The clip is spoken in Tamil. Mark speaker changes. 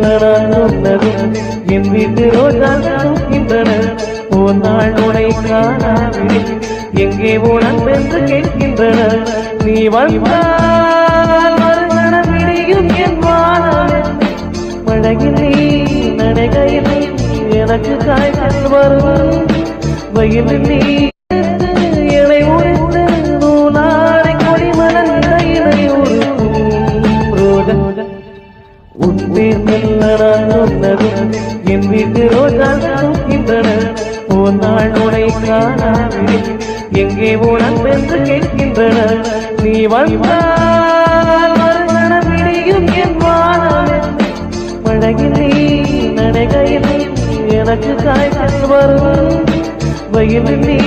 Speaker 1: நான் சொன்னது என் வீட்டு ரோஜாக்கின்றன ஒரு நாள் உனை காணாமல் எங்கே உனக்கு என்று கேட்கின்றன நீ வந்தால் மறுகணம் விடியும் என் வானம் மழையில் நீ நடைகையில் எனக்கு காய்ச்சல் வரும் வயலில் நீ என்னை உடைத்து நூலாடை கொடிமலர் இடையினை ரோஜா உன்பேர் நான் சொன்னது என் வீட்டு ரோஜாக்கின்றன ஒரு நாள் உனை காணாமல் எங்கே உனக்கு என்று கேட்கின்றன நீ வந்தால் மறுகணம் விடியும் என் வானம் மழையில் நீ நடைகையில் எனக்கு காய்ச்சல் வரும் வயலில் நீ